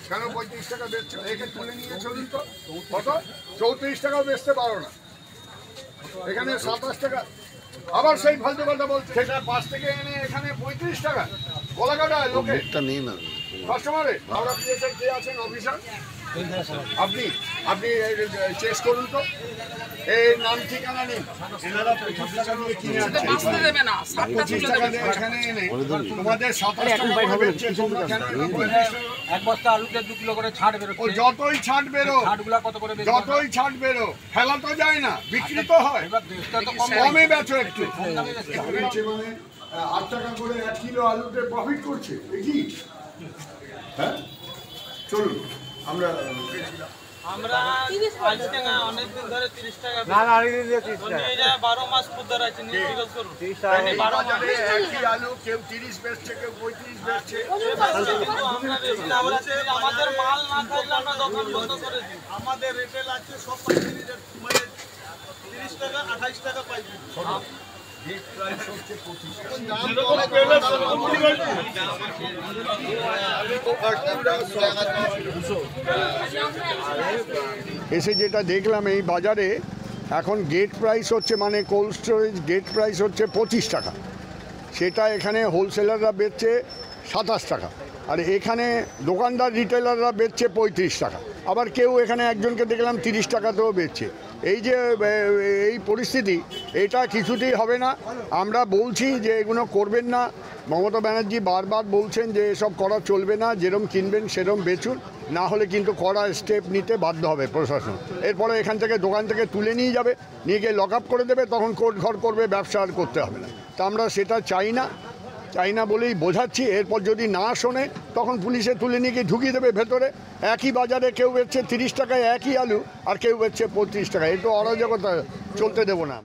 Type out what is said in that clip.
কেন 35 টাকা বেচছো? একে তুলে নিয়ে চলুন তো। কত? 34 টাকাও বেচতে পারো না। এখানে 27 টাকা। আবার সেই ফালতু কথা বলছে। সেটা 5 থেকে এনে এখানে 35 টাকা। বলা কাটায় লোকে। কাস্টমারে আমরা পিএসআই কে আছেন অফিসার? আপনি চেস করুন তো। এই নাম ঠিকানা নেই। এনারা 25 টাকা দিয়ে কিনে আনছে। 25 টাকা দিয়ে এখানে এনে তোমাদের 27 টাকা করে বেচছে। তোমরা কেন এক বস্তা আলুতে 2 কিলো করে ছাড় বেরোচ্ছে। যতই ছাড় বেরো, ছাড়গুলা কত করে বেচো? যতই ছাড় বেরো, ফেলা তো যায় না, বিক্রি তো হয়। এবার দেশটা তো কম কমে বেচো একটু। কম দামে বেচতে হবে। বেচছে মানে 8 টাকা করে 1 কিলো আলুতে প্রফিট করছে। কি? হ্যাঁ, চলুন আমরা আজকে না অনেকদিন ধরে 30 টাকা না না আরে দিয়ে 30 টাকা। নিয়ে যায় 12 মাস পুদ্দার আছে নিয়ে জিজ্ঞেস করুন 30 টাকা। বাজারে একই আলু কেউ 30 বেচছে, কেউ 35 বেচছে। আমাদের মাল না থাকলে আমরা দোকান বন্ধ করে দিই। আমাদের রিটেল আছে সব পাইকারি রেট মানে 30 টাকা 28 টাকা পাইকারি। এসে যেটা দেখলাম এই বাজারে এখন গেট প্রাইস হচ্ছে মানে কোল্ড স্টোরেজ গেট প্রাইস হচ্ছে 25 টাকা। সেটা এখানে হোলসেলাররা বেচছে 27 টাকা, আর এখানে দোকানদার রিটেলাররা বেচছে 35 টাকা। আবার কেউ এখানে একজনকে দেখলাম 30 টাকাতেও বেচছে। এই যে এই পরিস্থিতি, এটা কিছুতেই হবে না। আমরা বলছি যে এগুলো করবেন না। মমতা ব্যানার্জি বারবার বলছেন যে এসব করা চলবে না, যেরকম কিনবেন সেরকম বেচুন, না হলে কিন্তু কড়া স্টেপ নিতে বাধ্য হবে প্রশাসন। এরপরে এখান থেকে দোকান থেকে তুলে নিয়ে যাবে, নিয়ে গিয়ে লক আপ করে দেবে, তখন কোর্ট ঘর করবে, ব্যবসা আর করতে হবে না। তা আমরা সেটা চাই না বলেই বোঝাচ্ছি। এরপর যদি না শোনে তখন পুলিশে তুলে নিয়ে গিয়ে ঢুকিয়ে দেবে ভেতরে। একই বাজারে কেউ বেচছে 30 টাকায় একই আলু, আর কেউ বেচছে 35 টাকায়। এ তো অরাজকতা, চলতে দেবো না।